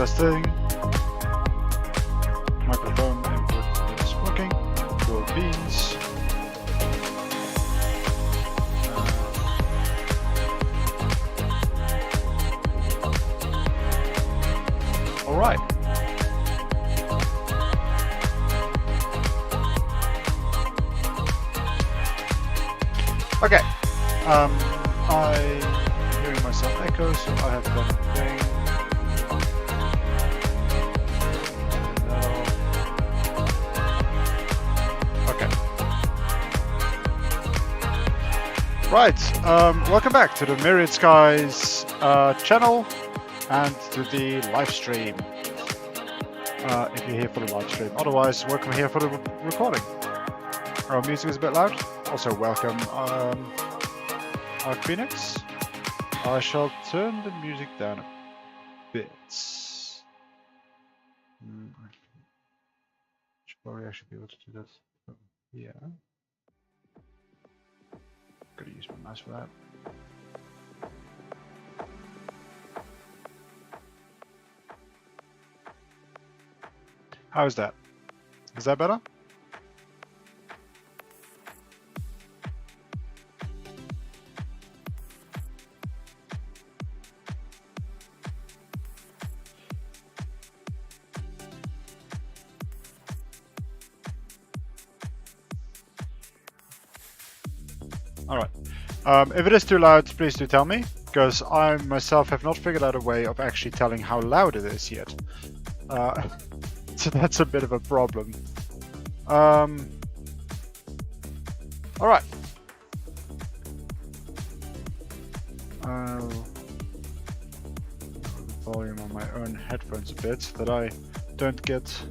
Testing. Microphone input is working. Cool beans. All right. Okay. I'm hearing myself echo, so I have done a thing. Okay. Right. Welcome back to the Myriad Skies channel and to the live stream. If you're here for the live stream. Otherwise, welcome here for the recording. Our music is a bit loud. Also, welcome Phoenix. I shall turn the music down a bit. Should probably actually be able to do that from here. Gotta use my mouse for that. How is that? Is that better? All right. If it is too loud, please do tell me, because I myself have not figured out a way of actually telling how loud it is yet. So that's a bit of a problem. All right. I'll the volume on my own headphones a bit so that I don't get.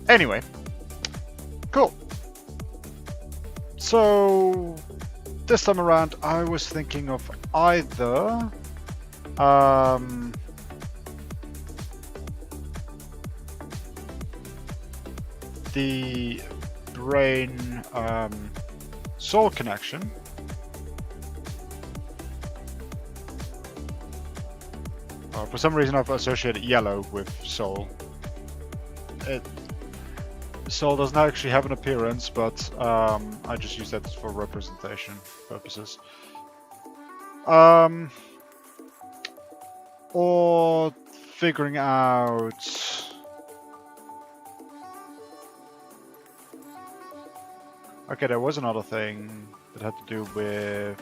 Anyway, cool. So this time around, I was thinking of either the brain soul connection. For some reason, I've associated yellow with soul. Soul doesn't actually have an appearance, but I just use that for representation purposes. Or figuring out. Okay, there was another thing that had to do with,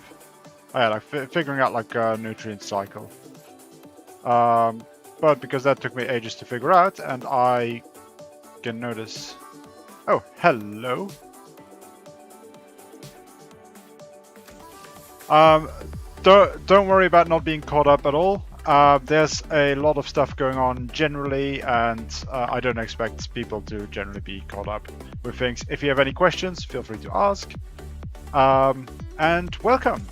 oh yeah, like figuring out like a nutrient cycle. But because that took me ages to figure out, and I can notice. Oh, hello. Don't worry about not being caught up at all. There's a lot of stuff going on generally, and I don't expect people to generally be caught up with things. If you have any questions, feel free to ask. And welcome.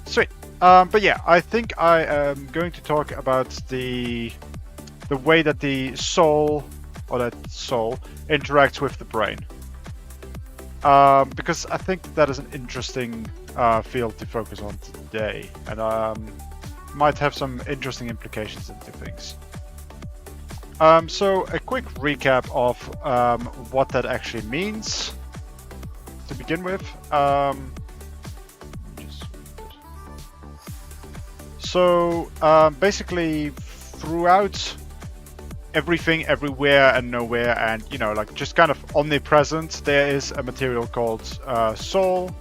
Sweet. But yeah, I think I am going to talk about the way that the soul, or that soul, interacts with the brain. Because I think that is an interesting field to focus on today, and might have some interesting implications into things. So a quick recap of what that actually means to begin with. So basically throughout everything, everywhere and nowhere, and you know, like just kind of omnipresent, there is a material called soul.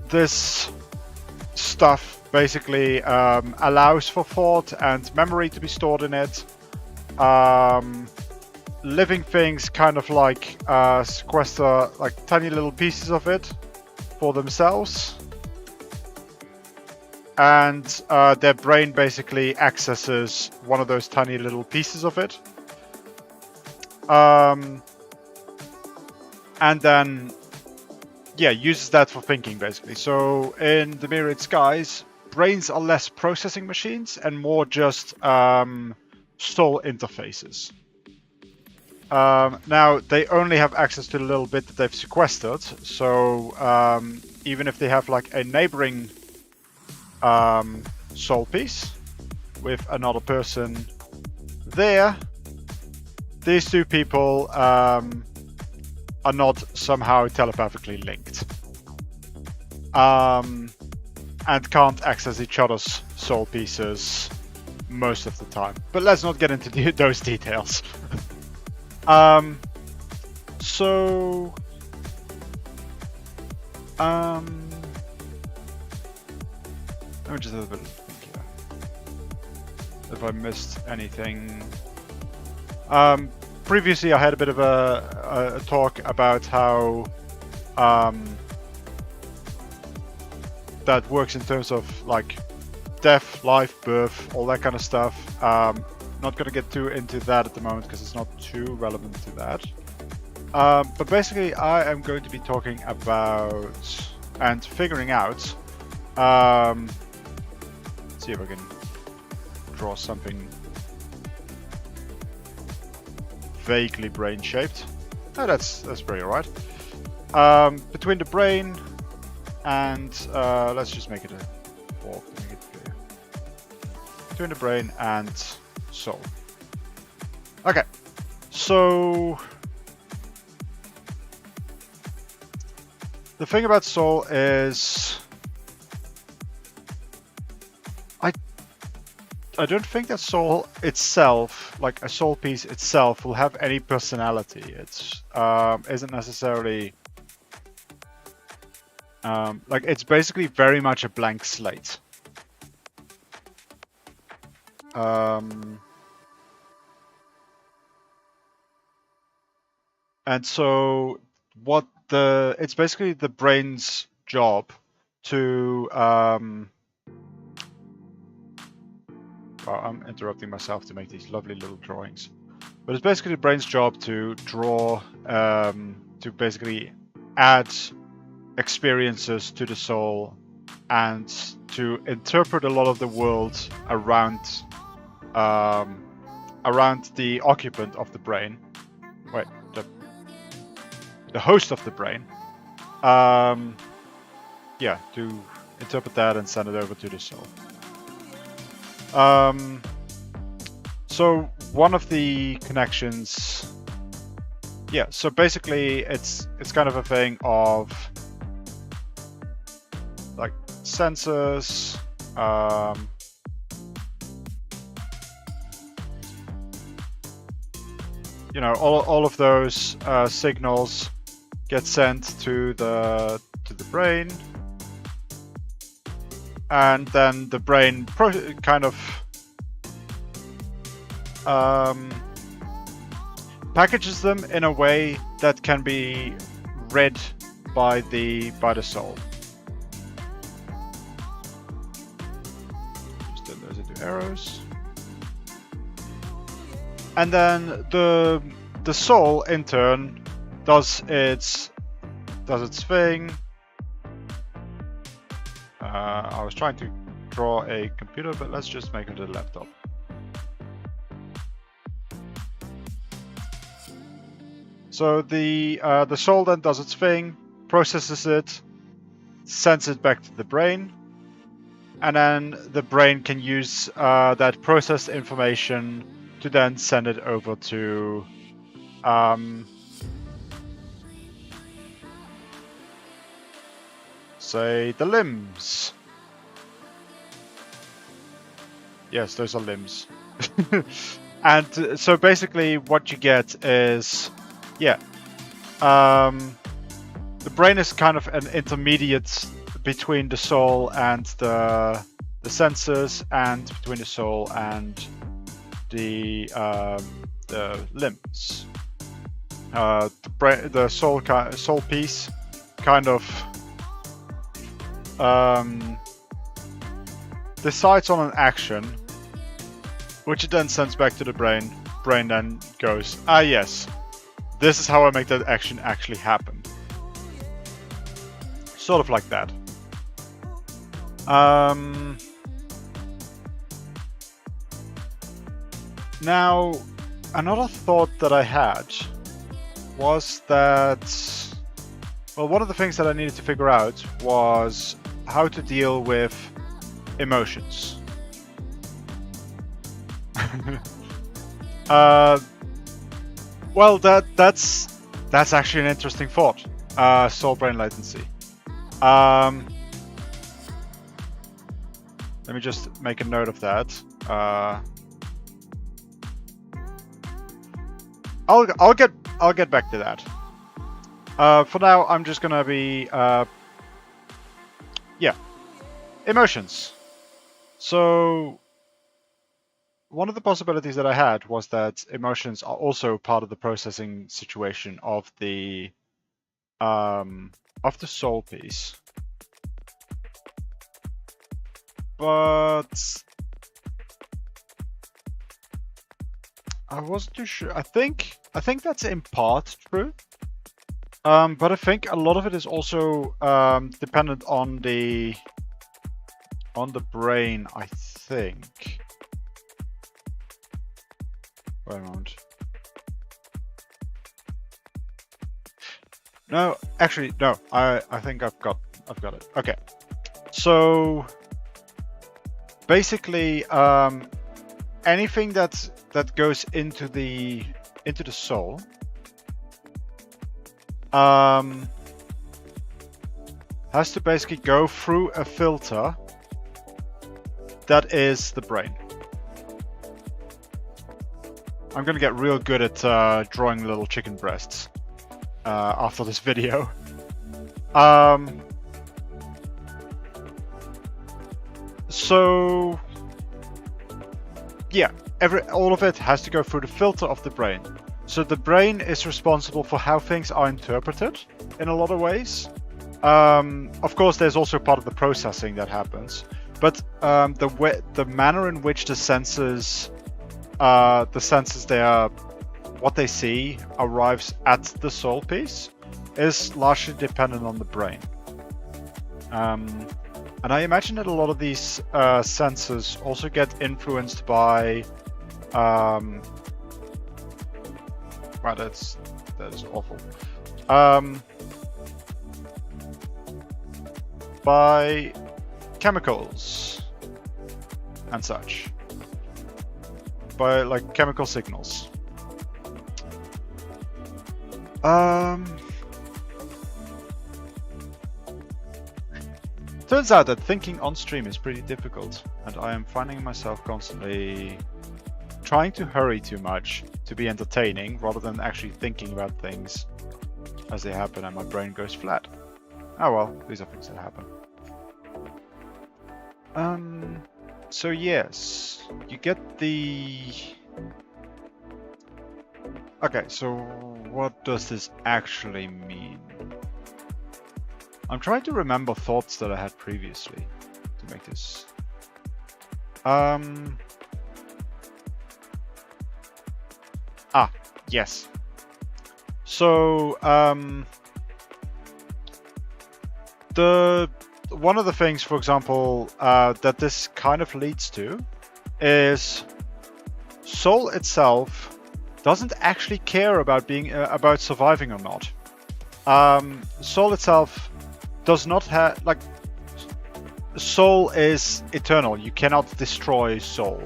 This stuff basically allows for thought and memory to be stored in it. Living things kind of like sequester like tiny little pieces of it for themselves, and their brain basically accesses one of those tiny little pieces of it, and then uses that for thinking basically. So in the Myriad Skies, brains are less processing machines and more just soul interfaces. Now they only have access to the little bit that they've sequestered, so even if they have like a neighboring soul piece with another person there, these two people are not somehow telepathically linked. And can't access each other's soul pieces most of the time. But let's not get into those details. So let me just have a bit of think here. If I missed anything. Previously I had a bit of a talk about how that works in terms of like death, life, birth, all that kind of stuff. Not gonna get too into that at the moment because it's not too relevant to that. But basically I am going to be talking about and figuring out, let's see if I can draw something vaguely brain shaped. Oh, that's pretty alright. Between the brain and let's just make it a fork to make it clear. Between the brain and soul. Okay, so the thing about soul is I don't think that soul itself, like a soul piece itself, will have any personality. It's isn't necessarily like it's basically very much a blank slate. And so what it's basically the brain's job to well, I'm interrupting myself to make these lovely little drawings. But it's basically the brain's job to draw, to basically add experiences to the soul and to interpret a lot of the world around around the occupant of the brain. Wait, the host of the brain. Yeah, to interpret that and send it over to the soul. So one of the connections, yeah, so basically it's kind of a thing of like sensors, you know, all of those signals get sent to the brain. And then the brain kind of packages them in a way that can be read by the soul. Just turn those into arrows. And then the soul in turn does its thing. I was trying to draw a computer, but let's just make it a laptop. So the soul then does its thing, processes it, sends it back to the brain, and then the brain can use that processed information to then send it over to say the limbs. Yes, those are limbs. And so basically what you get is, yeah, the brain is kind of an intermediate between the soul and the senses, and between the soul and the limbs. The soul piece kind of decides on an action, which it then sends back to the brain. Brain then goes, ah yes, this is how I make that action actually happen. Sort of like that. Now, another thought that I had was that, well, one of the things that I needed to figure out was how to deal with emotions. Well, that's actually an interesting thought. Soul brain latency. Let me just make a note of that. I'll get back to that. For now, I'm just gonna be yeah, emotions. So one of the possibilities that I had was that emotions are also part of the processing situation of the soul piece. But I wasn't too sure. I think that's in part true. But I think a lot of it is also dependent on the brain, I think. Wait a moment. No, actually, no. I think I've got it. Okay. So basically, anything that goes into the soul has to basically go through a filter that is the brain. I'm gonna get real good at drawing little chicken breasts after this video. So yeah, all of it has to go through the filter of the brain. So the brain is responsible for how things are interpreted in a lot of ways. Of course, there's also part of the processing that happens, but the manner in which the senses what they see arrives at the soul piece is largely dependent on the brain. And I imagine that a lot of these senses also get influenced by wow, that is awful. By chemicals and such. By like chemical signals. Turns out that thinking on stream is pretty difficult, and I am finding myself constantly trying to hurry too much to be entertaining rather than actually thinking about things as they happen, and my brain goes flat. Oh well, these are things that happen. So yes, you get the... Okay, so what does this actually mean? I'm trying to remember thoughts that I had previously to make this. Yes. So, one of the things, for example, that this kind of leads to is soul itself doesn't actually care about being about surviving or not. Soul itself does not have, like, soul is eternal. You cannot destroy soul.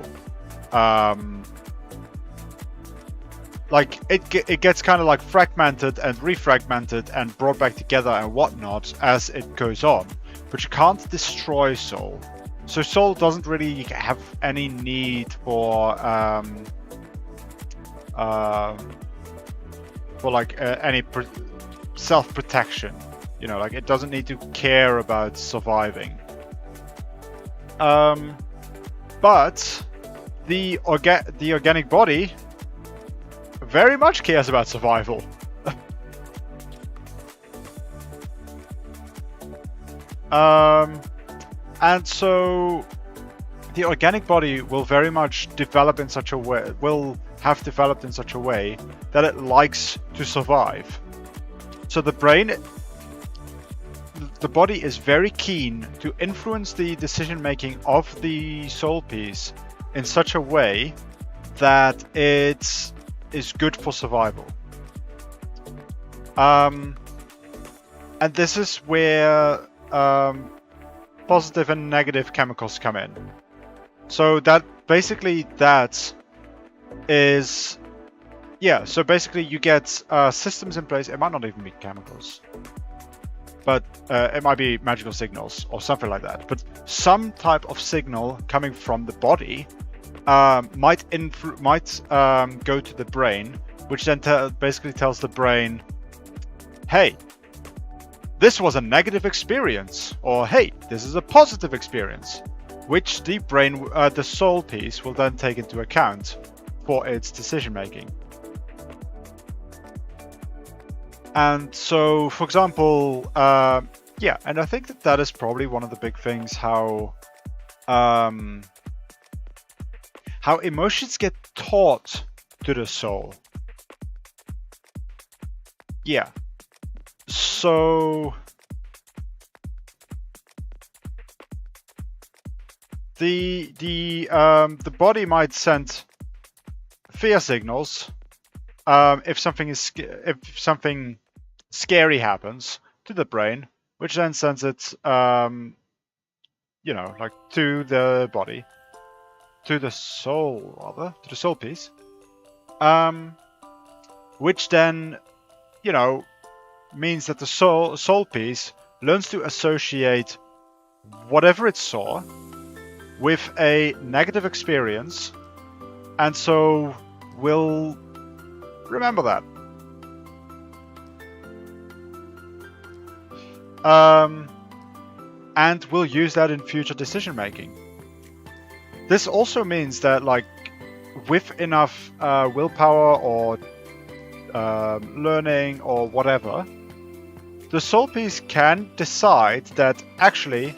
Like it gets kind of like fragmented and refragmented and brought back together and whatnot as it goes on, but you can't destroy soul. So soul doesn't really have any need for like any self-protection. You know, like it doesn't need to care about surviving. But the organic body very much cares about survival. And so the organic body will very much develop in such a way, have developed in such a way that it likes to survive. So the body is very keen to influence the decision making of the soul piece in such a way that it is good for survival. And this is where positive and negative chemicals come in. So that basically that is, yeah, so basically you get systems in place. It might not even be chemicals, but it might be magical signals or something like that. But some type of signal coming from the body might go to the brain, which then basically tells the brain, hey, this was a negative experience, or hey, this is a positive experience, which the soul piece will then take into account for its decision making. And so, for example, yeah, and I think that is probably one of the big things, how emotions get taught to the soul. Yeah. So the body might send fear signals if something scary happens to the brain, which then sends it like to the body, to the soul rather, to the soul piece, which then means that the soul piece learns to associate whatever it saw with a negative experience, and so will remember that. And we'll use that in future decision making. This also means that, like, with enough willpower or learning or whatever, the soul piece can decide that actually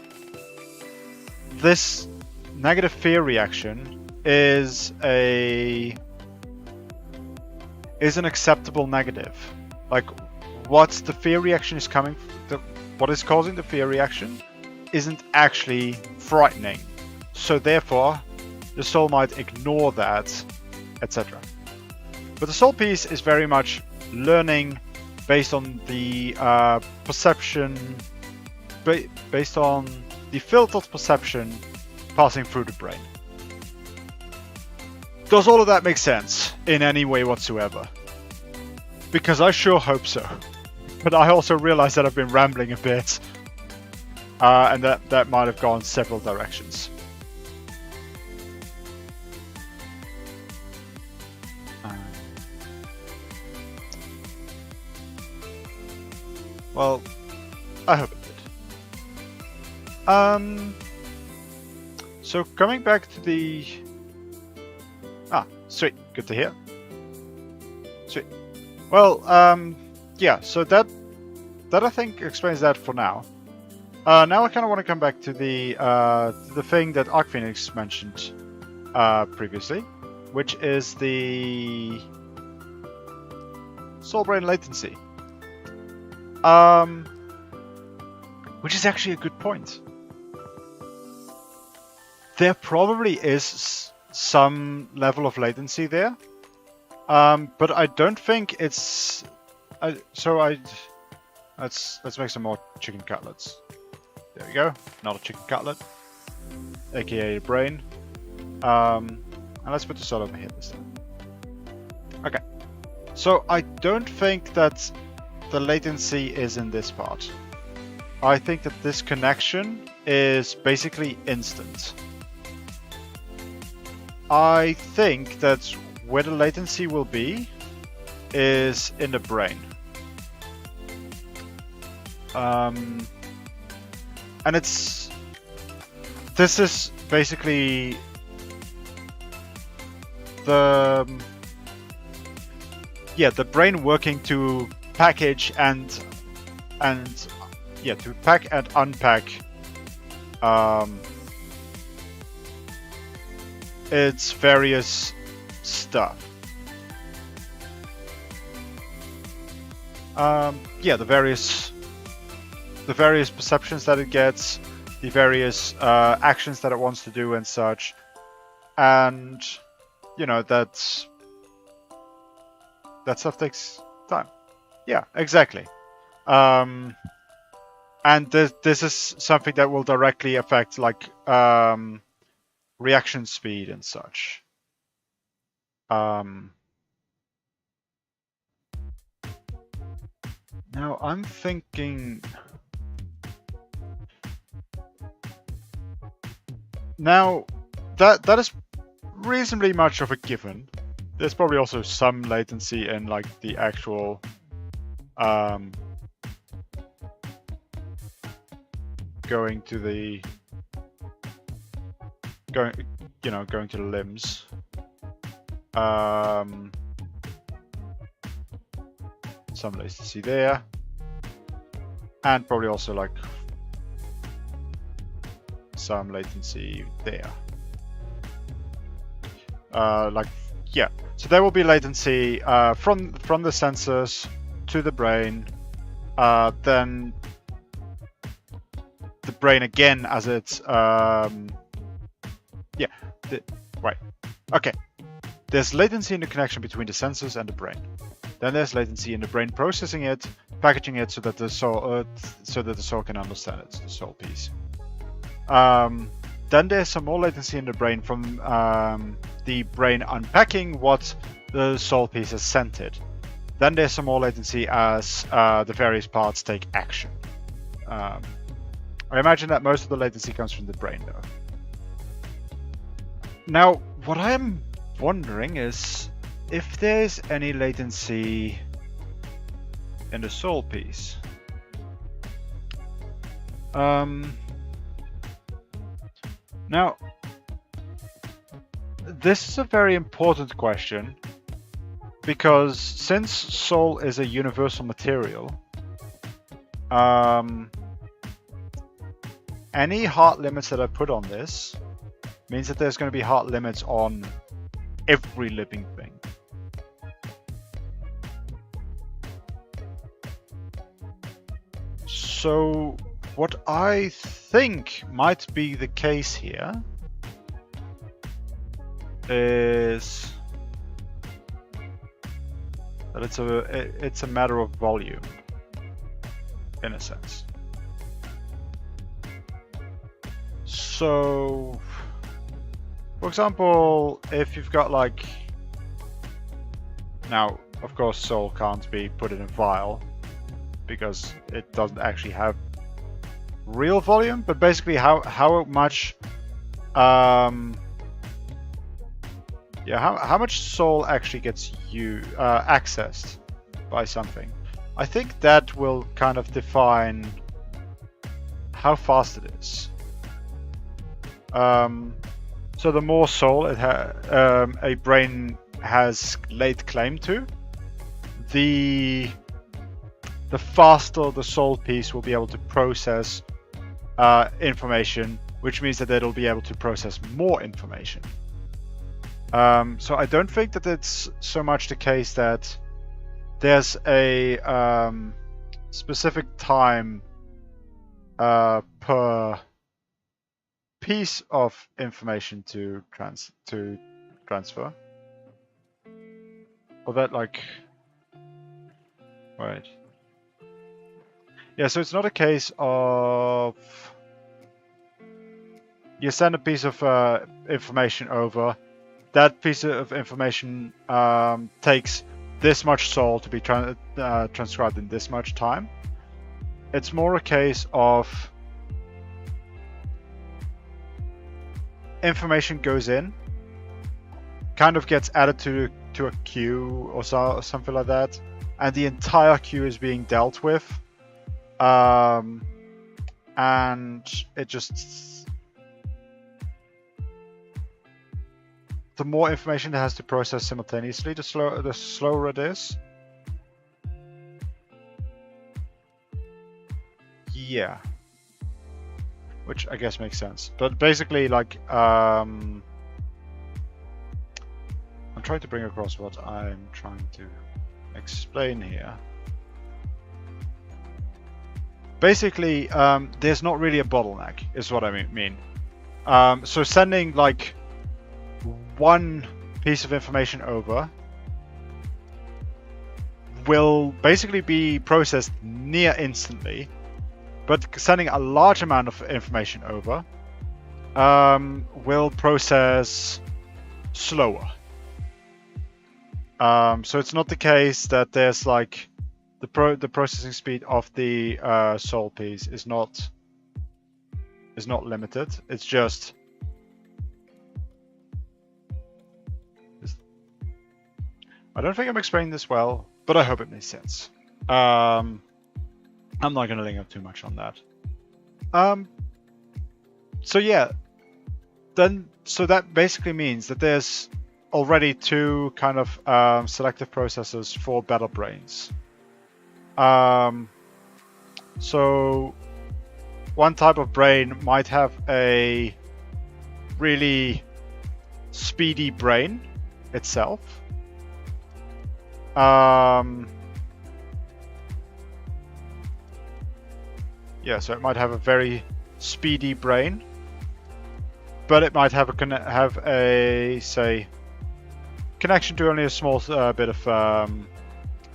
this negative fear reaction is an acceptable negative. Like, what the fear reaction is what is causing the fear reaction isn't actually frightening. So therefore, the soul might ignore that, etc. But the soul piece is very much learning based on the perception, based on the filtered perception passing through the brain. Does all of that make sense in any way whatsoever? Because I sure hope so. But I also realize that I've been rambling a bit, and that might have gone several directions. Well, I hope it did. So coming back to the... sweet. Good to hear. Sweet. Well, yeah, so that I think explains that for now. Now I kind of want to come back to the thing that ArcPhoenix mentioned previously, which is the soul-brain latency. Which is actually a good point. There probably is some level of latency there, but I don't think it's. Let's make some more chicken cutlets. There we go. Not a chicken cutlet, aka brain. And let's put the soul over here this time. Okay. So I don't think that the latency is in this part. I think that this connection is basically instant. I think that where the latency will be is in the brain. And this is basically the brain working to package and to pack and unpack its various stuff. The various perceptions that it gets, the various actions that it wants to do and such, and that stuff takes time. Yeah, exactly. And this is something that will directly affect reaction speed and such. Now I'm thinking. Now that is reasonably much of a given. There's probably also some latency in like the actual going to the limbs. Some latency there, and probably also like some latency there. So there will be latency from the sensors to the brain, then the brain again as it's right. Okay. There's latency in the connection between the sensors and the brain. Then there's latency in the brain processing it, packaging it so that the soul can understand it, the soul piece. Then there's some more latency in the brain from the brain unpacking what the soul piece has sent it. Then there's some more latency as the various parts take action. I imagine that most of the latency comes from the brain, though. Now, what I'm wondering is if there's any latency in the soul piece. Now, this is a very important question because since soul is a universal material, any hard limits that I put on this means that there's going to be hard limits on every living thing. So what I think might be the case here is that it's a matter of volume, in a sense. So, for example, if you've got like, now of course soul can't be put in a vial because it doesn't actually have real volume, but basically how much how much soul actually gets accessed by something. I think that will kind of define how fast it is. So the more soul a brain has laid claim to, the faster the soul piece will be able to process information, which means that it'll be able to process more information. So I don't think that it's so much the case that there's a specific time per piece of information to transfer, or that like, right? Yeah, so it's not a case of you send a piece of information over. That piece of information takes this much soul to be transcribed in this much time. It's more a case of information goes in, kind of gets added to a queue or something like that, and the entire queue is being dealt with, and it just, the more information it has to process simultaneously, the slower it is. Yeah. Which I guess makes sense. But basically, like, I'm trying to bring across what I'm trying to explain here. Basically, there's not really a bottleneck, is what I mean. So sending, like, one piece of information over will basically be processed near instantly. But sending a large amount of information over will process slower. So it's not the case that there's like the processing speed of the soul piece is not limited. It's just I don't think I'm explaining this well, but I hope it makes sense. I'm not going to linger too much on that. So yeah, so that basically means that there's already two kind of selective processors for Battle Brains. So one type of brain might have a really speedy brain itself. Yeah, so it might have a very speedy brain, but it might have a say connection to only a small bit of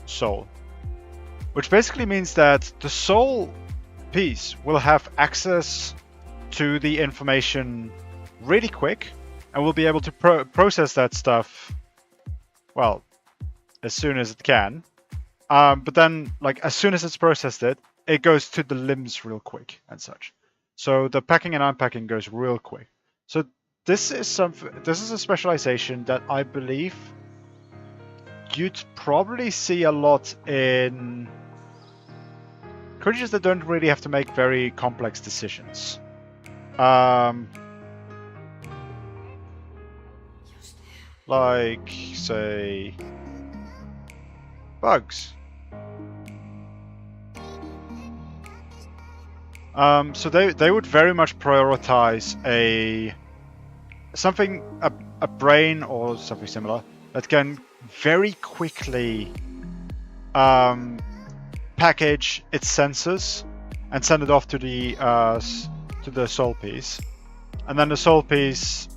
soul, which basically means that the soul piece will have access to the information really quick and will be able to process that stuff, well, as soon as it can. But then, like, as soon as it's processed it goes to the limbs real quick and such. So the packing and unpacking goes real quick. So this is a specialization that I believe you'd probably see a lot in creatures that don't really have to make very complex decisions. Like, say, bugs. So they would very much prioritize a brain or something similar that can very quickly package its sensors and send it off to the soul piece, and then the soul piece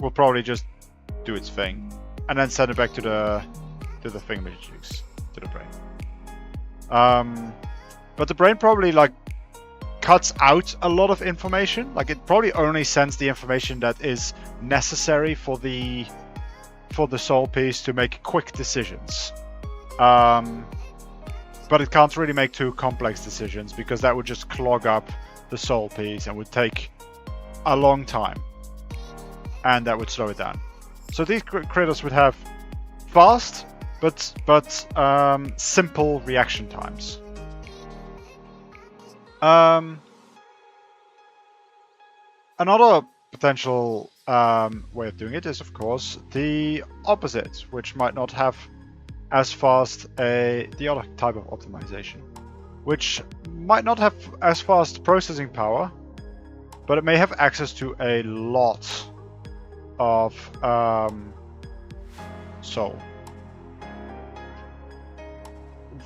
will probably just do its thing and then send it back to the thingamajigs, to the brain. But the brain probably like cuts out a lot of information. Like it probably only sends the information that is necessary for the soul piece to make quick decisions. But it can't really make too complex decisions because that would just clog up the soul piece and would take a long time, and that would slow it down. So these critters would have fast but simple reaction times. Another potential way of doing it is, of course, the opposite, which might not have as fast the other type of optimization, which might not have as fast processing power, but it may have access to a lot of soul.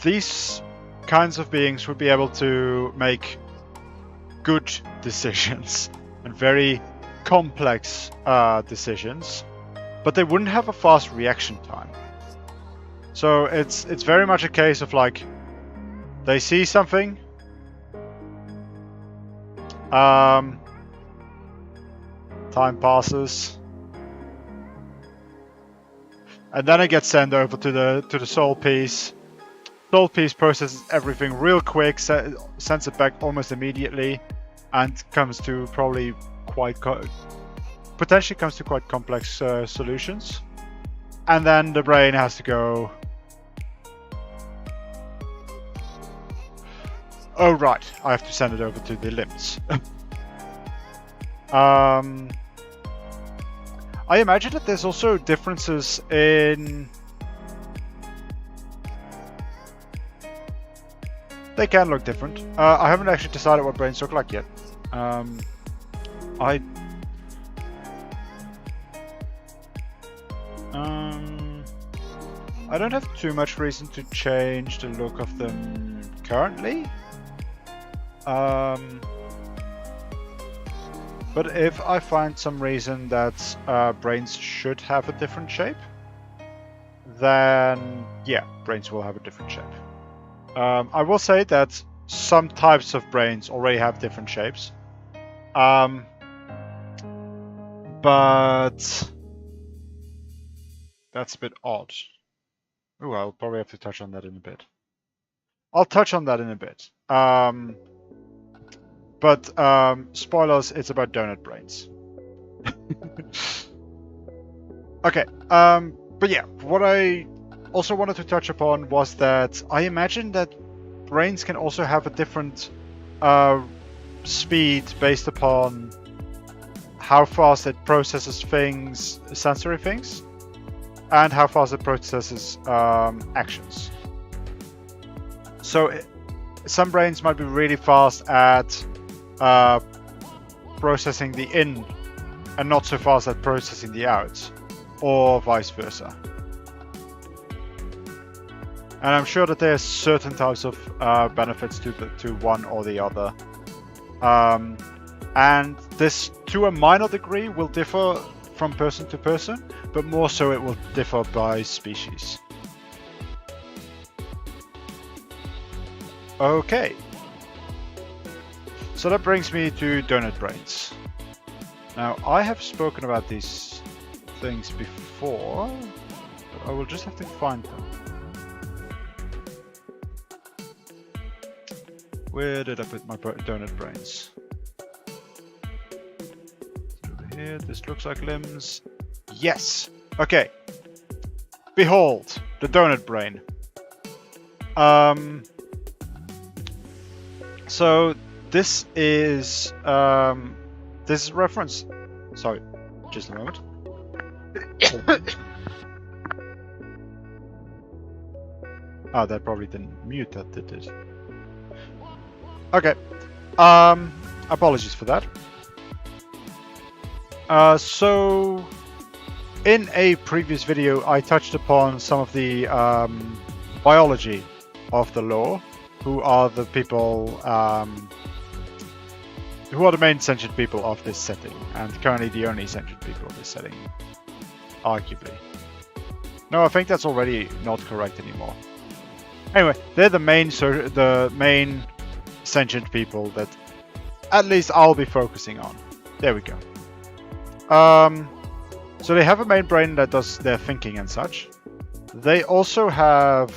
These kinds of beings would be able to make good decisions and very complex decisions, but they wouldn't have a fast reaction time. So it's very much a case of like they see something, time passes, and then it gets sent over to the soul piece. Soul piece processes everything real quick, sends it back almost immediately, and comes to probably potentially comes to quite complex solutions. And then the brain has to go, oh right, I have to send it over to the limbs. I imagine that there's also differences in... They can look different. I haven't actually decided what brains look like yet. I don't have too much reason to change the look of them currently. But if I find some reason that brains should have a different shape, then yeah, brains will have a different shape. I will say that some types of brains already have different shapes. But That's a bit odd. Ooh, I'll probably have to touch on that in a bit. I'll touch on that in a bit. But spoilers, it's about donut brains. Okay, but yeah, what I also wanted to touch upon was that I imagine that brains can also have a different speed based upon how fast it processes things, sensory things, and how fast it processes actions. So some brains might be really fast at processing the in and not so fast at processing the out, or vice versa. And I'm sure that there's certain types of benefits to one or the other. And this, to a minor degree, will differ from person to person, but more so it will differ by species. Okay. So that brings me to donut brains. Now, I have spoken about these things before, but I will just have to find them. Where did I put my donut brains? Over here, this looks like limbs. Yes! Okay. Behold, the donut brain. So this is reference. Sorry, just a moment. Oh, that probably didn't mute that, did it? Okay. Apologies for that. So in a previous video, I touched upon some of the biology of the lore. Who are the people, who are the main sentient people of this setting, and currently the only sentient people of this setting, arguably. No, I think that's already not correct anymore. Anyway, they're the main sentient people that at least I'll be focusing on. There we go. So they have a main brain that does their thinking and such. They also have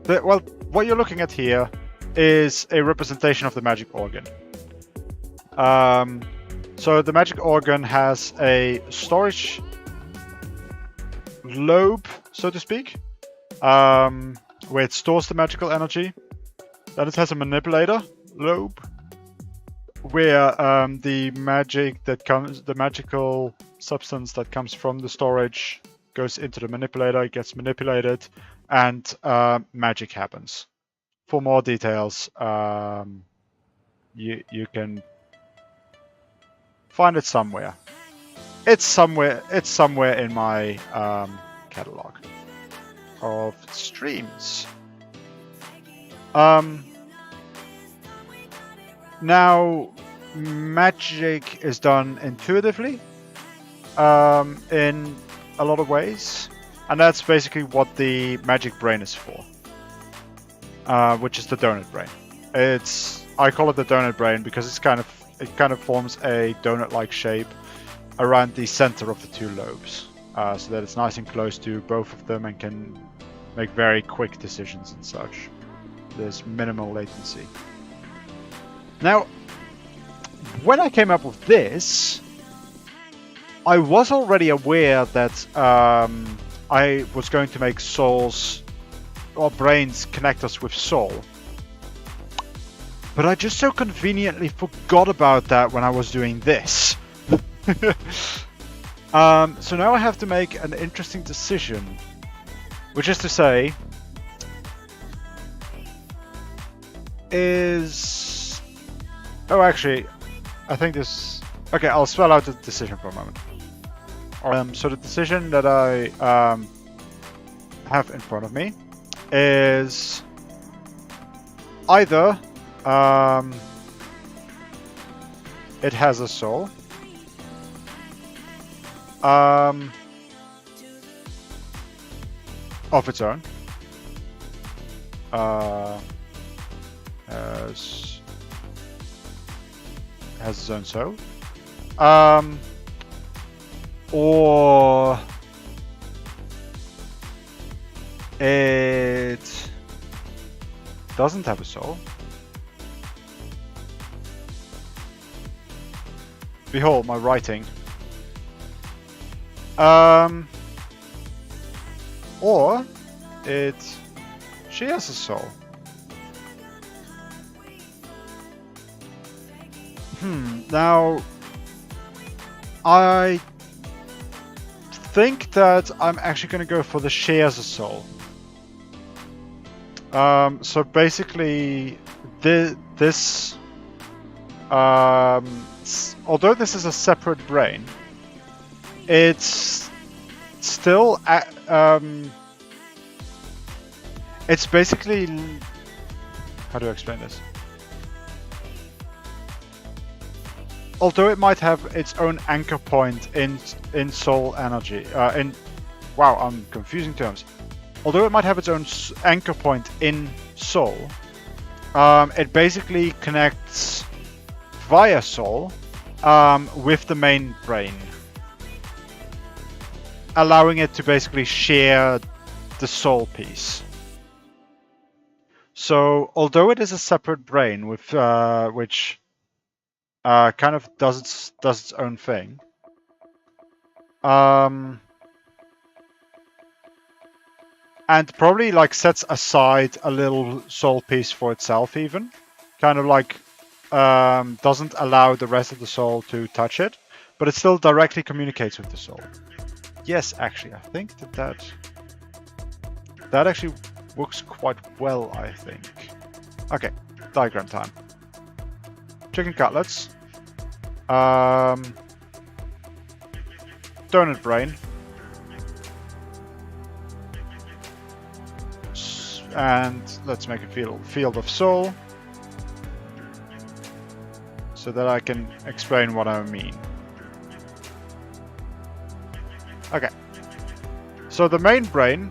well, what you're looking at here is a representation of the magic organ. So the magic organ has a storage lobe, so to speak, where it stores the magical energy. Then it has a manipulator lobe, where the magical substance that comes from the storage goes into the manipulator, it gets manipulated, and magic happens. For more details, you can find it somewhere. It's somewhere in my catalog of streams. Now, magic is done intuitively in a lot of ways, and that's basically what the magic brain is for, which is the donut brain. I call it the donut brain because it kind of forms a donut-like shape around the center of the two lobes, so that it's nice and close to both of them and can make very quick decisions and such. There's minimal latency. Now, when I came up with this, I was already aware that I was going to make souls or brains connect us with soul. But I just so conveniently forgot about that when I was doing this. So now I have to make an interesting decision, which is to say, oh, actually, I think this... Okay, I'll spell out the decision for a moment. So the decision that I have in front of me is either it has a soul, of its own, has its own soul, Or it doesn't have a soul. Behold my writing. Or she has a soul. Now I think that I'm actually going to go for the she has a soul. So basically, this although this is a separate brain, it's still it's basically, how do I explain this? Although it might have its own anchor point in soul energy, wow, I'm confusing terms. Although it might have its own anchor point in soul, it basically connects via soul with the main brain, allowing it to basically share the soul piece. So, although it is a separate brain with which kind of does its own thing, and probably like sets aside a little soul piece for itself, even kind of like doesn't allow the rest of the soul to touch it, but it still directly communicates with the soul. Yes, actually, I think that actually works quite well, I think. Okay, diagram time. Chicken cutlets. Donut brain. And let's make a field of soul, so that I can explain what I mean. Okay. So the main brain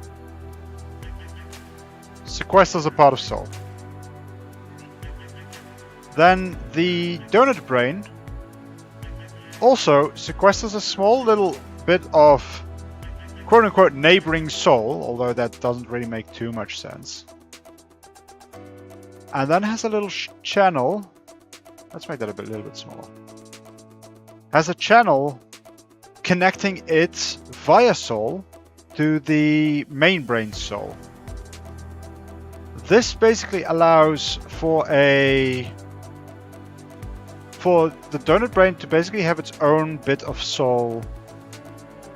sequesters a part of soul. Then the donut brain also sequesters a small little bit of quote-unquote neighboring soul, although that doesn't really make too much sense. And then has a little channel. Let's make that a little bit smaller. Has a channel connecting it via soul to the main brain soul. This basically allows for the donut brain to basically have its own bit of soul,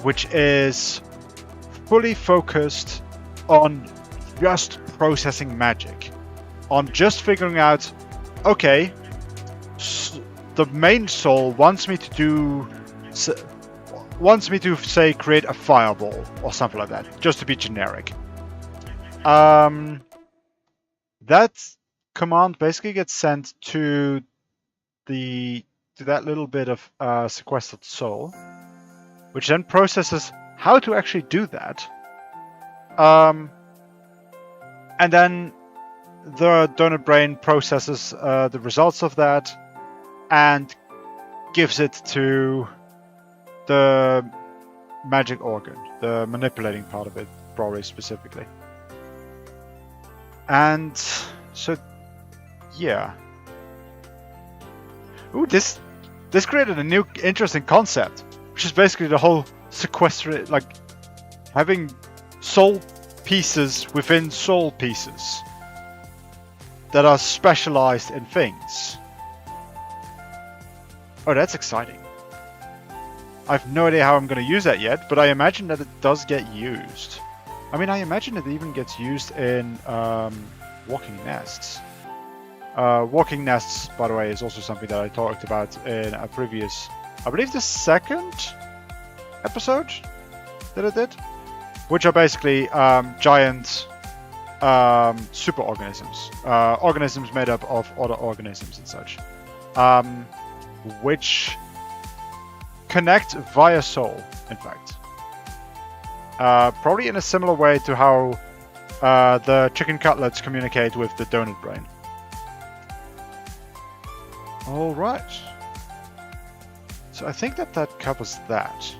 which is fully focused on just processing magic, on just figuring out, okay, the main soul wants me to say create a fireball or something like that, just to be generic. That command basically gets sent to that little bit of sequestered soul, which then processes how to actually do that. And then the donut brain processes the results of that and gives it to the magic organ, the manipulating part of it, probably specifically. And so, yeah. Ooh, this created a new interesting concept, which is basically the whole sequester, like having soul pieces within soul pieces that are specialized in things. Oh, that's exciting. I have no idea how I'm going to use that yet, but I imagine that it does get used. I mean, I imagine it even gets used in walking nests. Walking nests, by the way, is also something that I talked about in a previous, I believe the second episode that I did, which are basically giant superorganisms, organisms made up of other organisms and such, which connect via soul, in fact. Probably in a similar way to how the chicken cutlets communicate with the donut brain. Alright. So I think that covers that.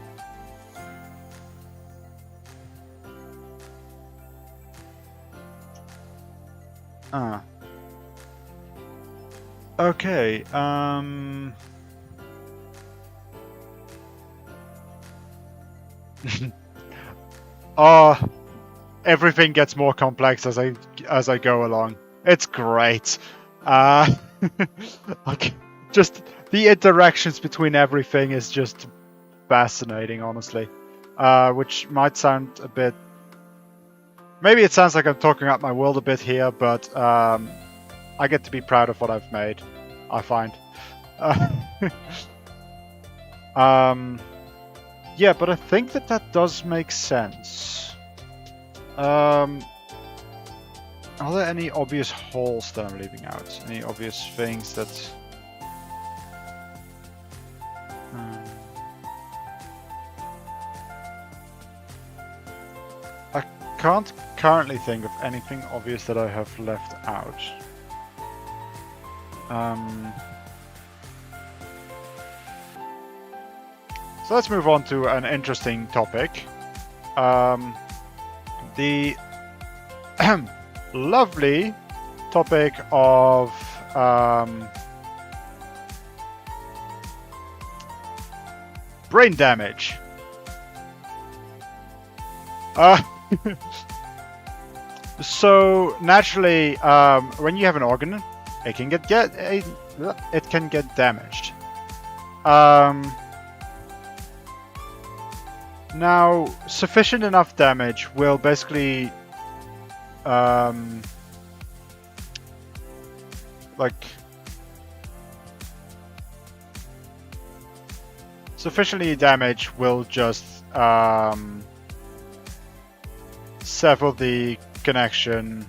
Ah. Okay, oh, everything gets more complex as I go along. It's great. Uh, like, just the interactions between everything is just fascinating, honestly. Which might sound a bit. Maybe it sounds like I'm talking up my world a bit here, but I get to be proud of what I've made. I find. Uh, yeah, but I think that does make sense. Are there any obvious holes that I'm leaving out? Any obvious things that... I can't currently think of anything obvious that I have left out. So let's move on to an interesting topic. The lovely topic of brain damage. So naturally, when you have an organ, it can get damaged. Now, sufficient enough damage will basically, sufficiently damage will just sever the connection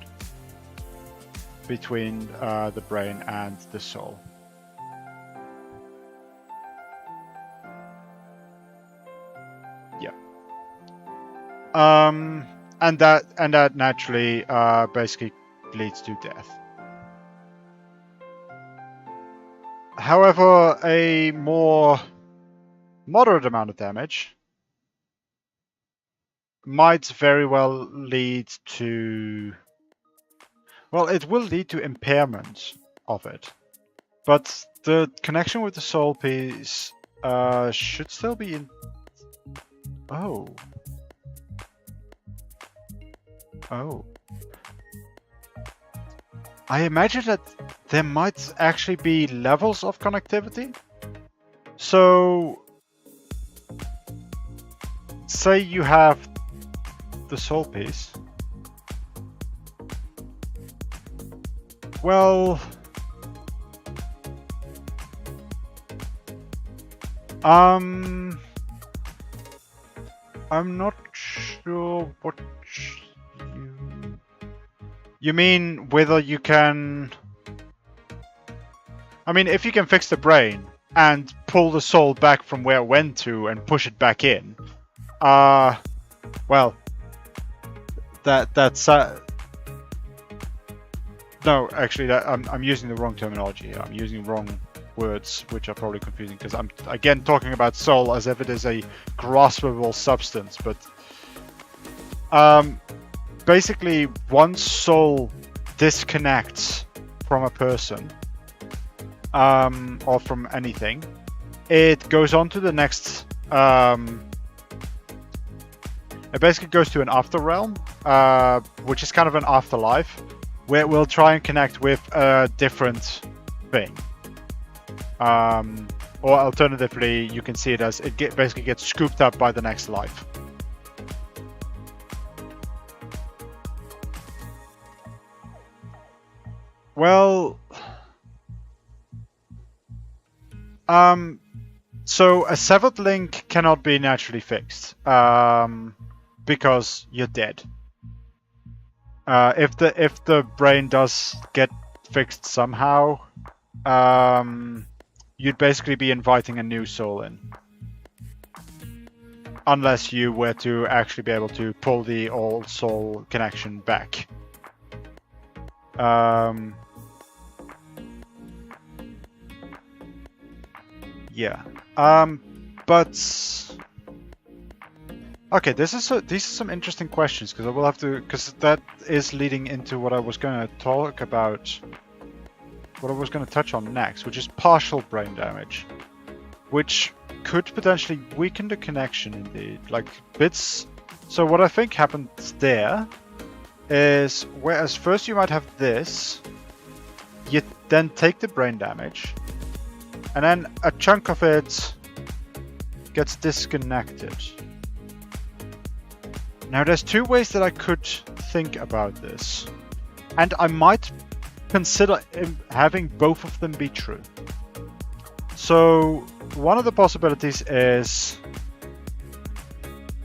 between the brain and the soul. Yeah. And that naturally basically leads to death. However, a more moderate amount of damage might very well lead to... Well, it will lead to impairment of it. But the connection with the soul piece should still be in... Oh. Oh. I imagine that there might actually be levels of connectivity. So, say you have the soul piece. Well, I'm not sure what you mean. Whether you can... I mean, if you can fix the brain and pull the soul back from where it went to and push it back in, well, that's no, actually, I'm using the wrong terminology here. I'm using wrong words, which are probably confusing because I'm again talking about soul as if it is a graspable substance. But basically, once soul disconnects from a person or from anything, it goes on to the next. It basically goes to an after realm, which is kind of an afterlife, where it will try and connect with a different thing. Or alternatively, you can see it as it basically gets scooped up by the next life. Well, so a severed link cannot be naturally fixed, because you're dead. If the brain does get fixed somehow, you'd basically be inviting a new soul in. Unless you were to actually be able to pull the old soul connection back. Yeah. But Okay, these are some interesting questions because I will have to, because that is leading into what I was going to talk about, what I was going to touch on next, which is partial brain damage, which could potentially weaken the connection indeed, like bits. So what I think happens there is, whereas first you might have this, you then take the brain damage, and then a chunk of it gets disconnected. Now there's two ways that I could think about this, and I might consider having both of them be true. So one of the possibilities is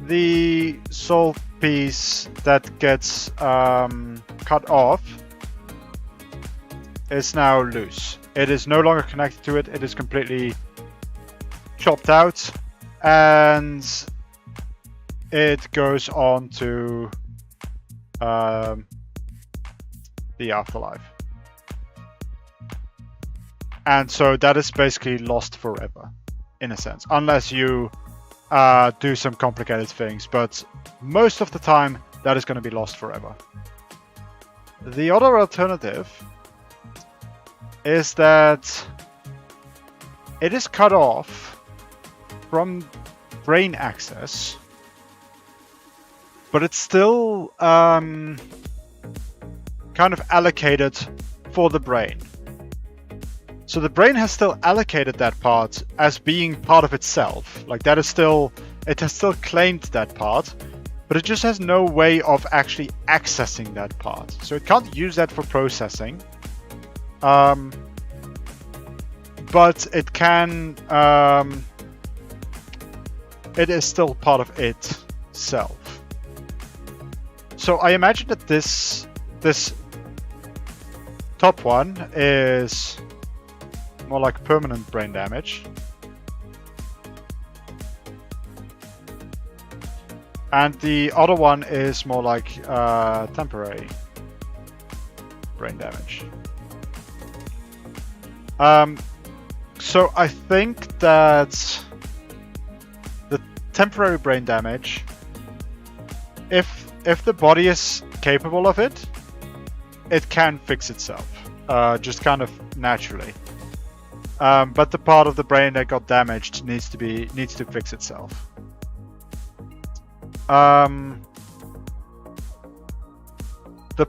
the soul piece that gets cut off is now loose. It is no longer connected to it. It is completely chopped out, and it goes on to the afterlife. And so that is basically lost forever, in a sense, unless you do some complicated things. But most of the time, that is going to be lost forever. The other alternative is that it is cut off from brain access, but it's still kind of allocated for the brain. So the brain has still allocated that part as being part of itself. Like that is still, it has still claimed that part, but it just has no way of actually accessing that part. So it can't use that for processing. But it can, it is still part of itself. So I imagine that this top one is more like permanent brain damage. And the other one is more like temporary brain damage. So I think that the temporary brain damage, if the body is capable of it, it can fix itself, just kind of naturally. But the part of the brain that got damaged needs to fix itself. The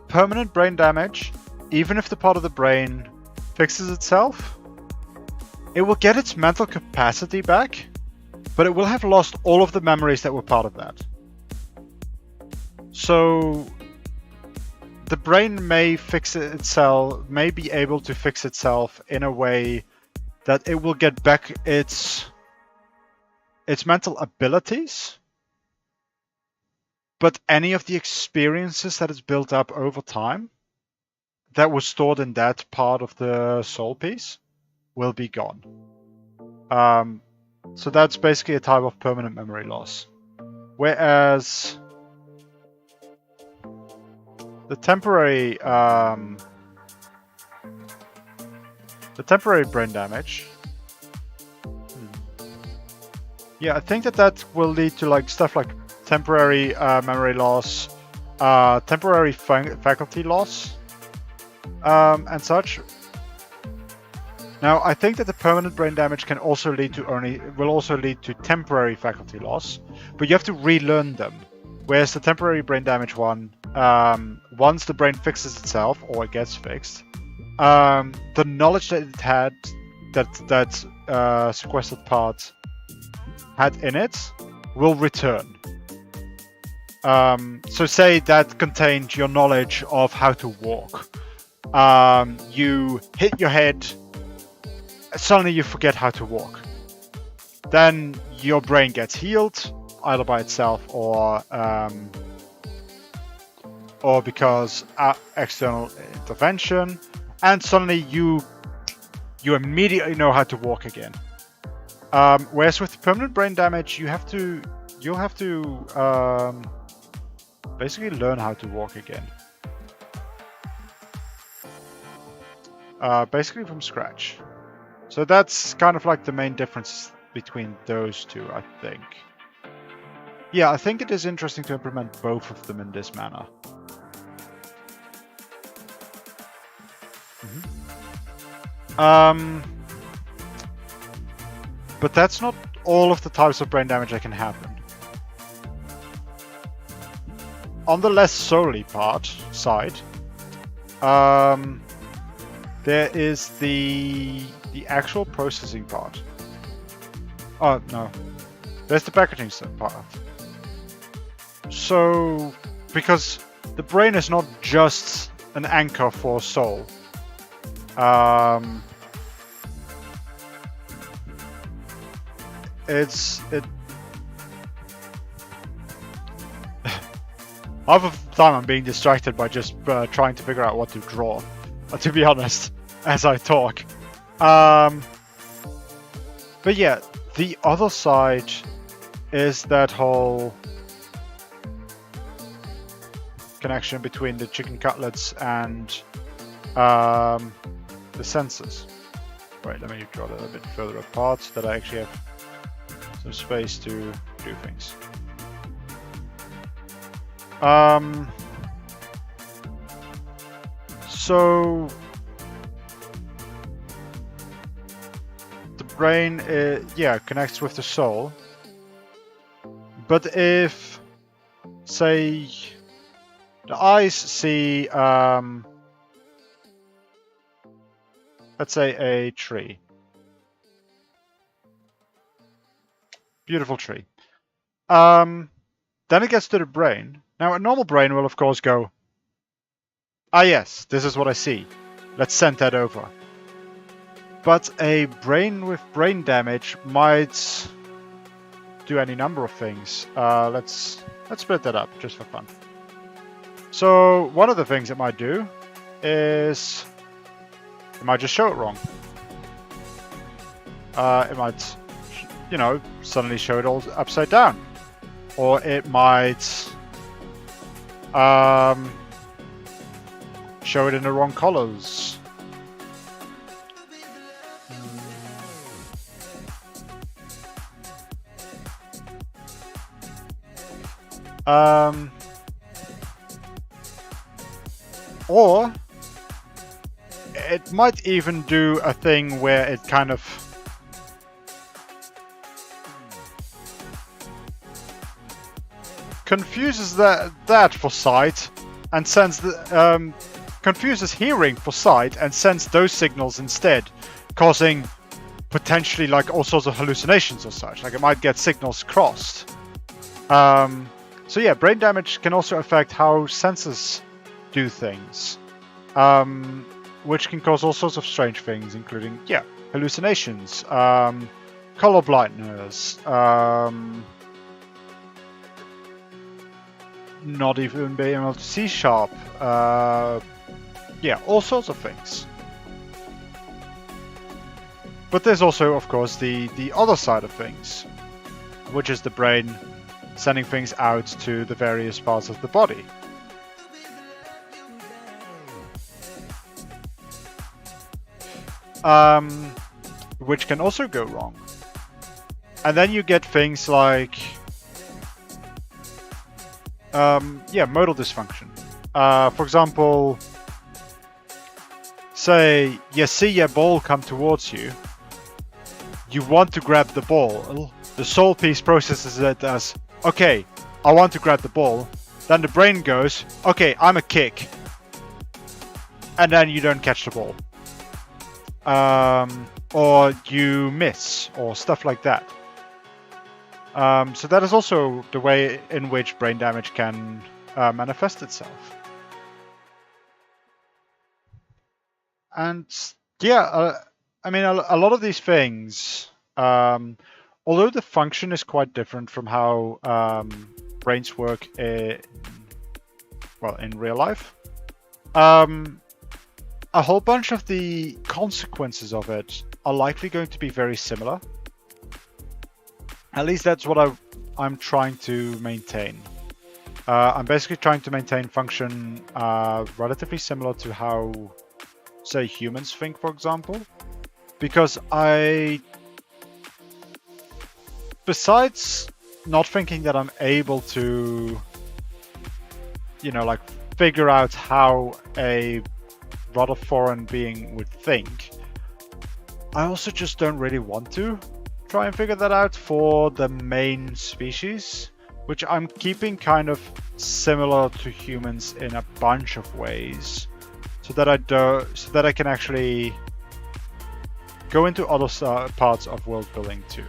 permanent brain damage, even if the part of the brain fixes itself, it will get its mental capacity back, but it will have lost all of the memories that were part of that. So the brain may fix itself, may be able to fix itself in a way that it will get back its mental abilities, but any of the experiences that it's built up over time that was stored in that part of the soul piece will be gone. So that's basically a type of permanent memory loss. Whereas the temporary brain damage, yeah, I think that will lead to like stuff like temporary memory loss, temporary faculty loss, and such. Now, I think that the permanent brain damage will also lead to temporary faculty loss, but you have to relearn them. Whereas the temporary brain damage one, once the brain fixes itself or it gets fixed, the knowledge that it had, that sequestered part had in it, will return. So say that contained your knowledge of how to walk. You hit your head, suddenly you forget how to walk. Then your brain gets healed, either by itself or because external intervention, and suddenly you immediately know how to walk again. Whereas with permanent brain damage, you'll have to basically learn how to walk again. Basically from scratch. So that's kind of like the main difference between those two, I think. Yeah, I think it is interesting to implement both of them in this manner. But that's not all of the types of brain damage that can happen. On the less solely side, there is the actual processing part. Oh no, there's the packaging part. So, because the brain is not just an anchor for soul. Half of the time I'm being distracted by just trying to figure out what to draw, to be honest, as I talk. But yeah, the other side is that whole connection between the chicken cutlets and the sensors. Right, let me draw that a bit further apart so that I actually have some space to do things. So the brain, connects with the soul. But if, say, the eyes see, let's say a tree. Beautiful tree. Then it gets to the brain. Now, a normal brain will, of course, go, ah yes, this is what I see. Let's send that over. But a brain with brain damage might do any number of things. Let's split that up, just for fun. So, one of the things it might do is it might just show it wrong. It might, suddenly show it all upside down. Or it might show it in the wrong colors. Or it might even do a thing where it kind of confuses that for sight and sends the confuses hearing for sight and sends those signals instead, causing potentially like all sorts of hallucinations or such. Like it might get signals crossed. So yeah, brain damage can also affect how senses do things, which can cause all sorts of strange things, including hallucinations, color blindness, not even being able to see sharp, all sorts of things. But there's also, of course, the other side of things, which is the brain sending things out to the various parts of the body. Which can also go wrong. And then you get things like modal dysfunction. For example, say you see a ball come towards you, you want to grab the ball, the soul piece processes it as, okay, I want to grab the ball, then the brain goes, okay, I'm a kick, and then you don't catch the ball. Or you miss, or stuff like that. So that is also the way in which brain damage can manifest itself. And I mean, a lot of these things, although the function is quite different from how brains work in real life, a whole bunch of the consequences of it are likely going to be very similar. At least that's what I'm trying to maintain. I'm basically trying to maintain function relatively similar to how, say, humans think, for example. Because besides not thinking that I'm able to, you know, like figure out how a rather foreign being would think, I also just don't really want to try and figure that out for the main species, which I'm keeping kind of similar to humans in a bunch of ways, so that I can actually go into other parts of world building too.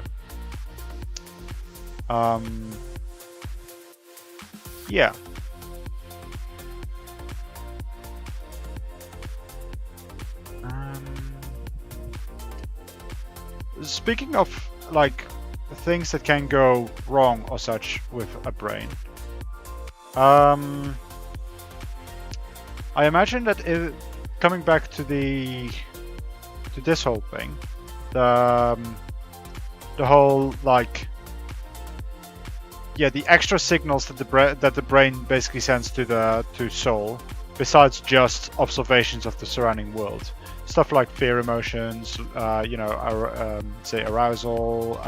Yeah. Speaking of like things that can go wrong or such with a brain, I imagine that coming back to this whole thing, the whole like, yeah, the extra signals that the brain basically sends to soul, besides just observations of the surrounding world. Stuff like fear emotions, you know, say arousal,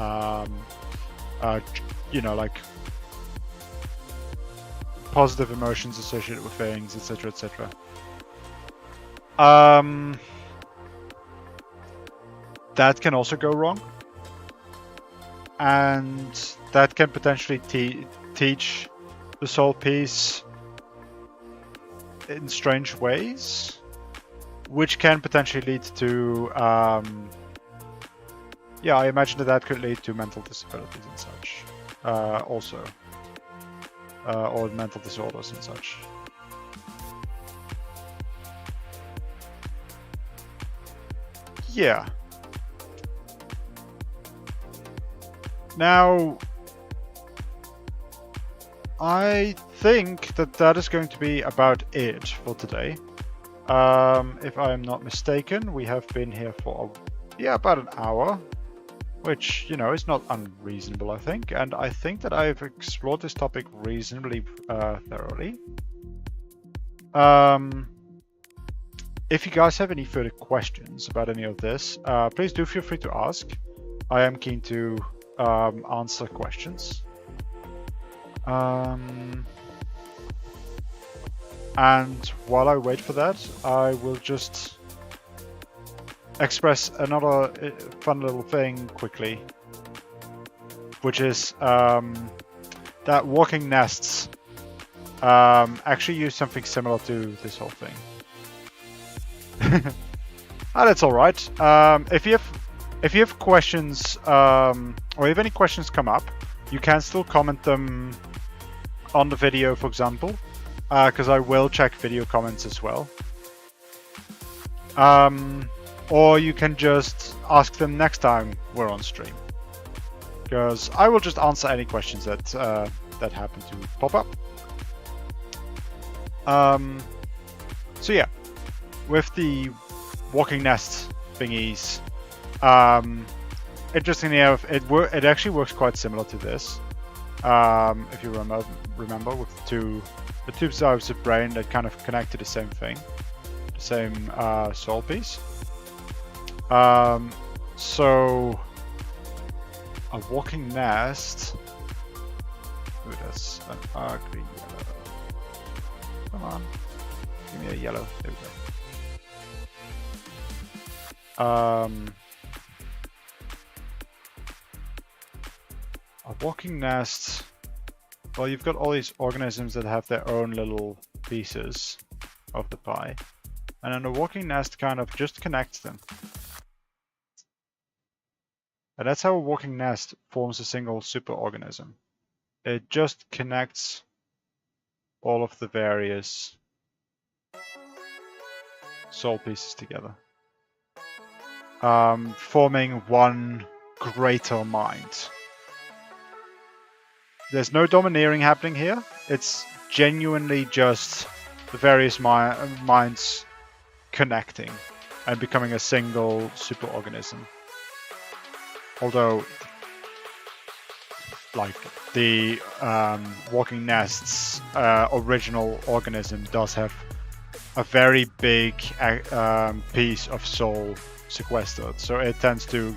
you know, like positive emotions associated with things, etc., etc. That can also go wrong, and that can potentially teach the soul piece in strange ways, which can potentially lead to, yeah, I imagine that could lead to mental disabilities and such, also, or mental disorders and such. Yeah. Now, I think that is going to be about it for today. If I am not mistaken, we have been here for, yeah, about an hour, which, you know, is not unreasonable, I think. And I think that I've explored this topic reasonably thoroughly. If you guys have any further questions about any of this, please do feel free to ask. I am keen to answer questions. And while I wait for that, I will just express another fun little thing quickly, which is that walking nests actually use something similar to this whole thing. And that's all right. If you have questions, or if any questions come up, you can still comment them on the video, for example, because I will check video comments as well. Or you can just ask them next time we're on stream, because I will just answer any questions that that happen to pop up. So yeah, with the walking nest thingies, interestingly enough, it actually works quite similar to this. If you remember, with the two sides of the brain that kind of connect to the same thing, the same soul piece. So a walking nest. Ooh, that's an ugly yellow. Come on, give me a yellow. There we go. A walking nest. Well, you've got all these organisms that have their own little pieces of the pie, and then a walking nest kind of just connects them. And that's how a walking nest forms a single superorganism. It just connects all of the various soul pieces together, forming one greater mind. There's no domineering happening here. It's genuinely just the various minds connecting and becoming a single superorganism. Although, like, the walking nest's original organism does have a very big piece of soul sequestered, so it tends to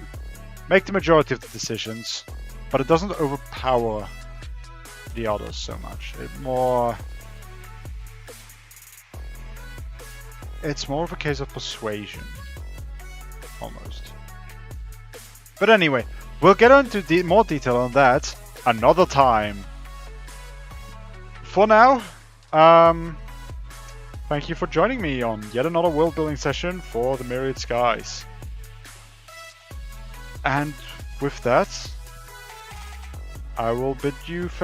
make the majority of the decisions, but it doesn't overpower the others so much. It's more of a case of persuasion, almost. But anyway, we'll get into more detail on that another time. For now, thank you for joining me on yet another world building session for the Myriad Skies. And with that, I will bid you farewell.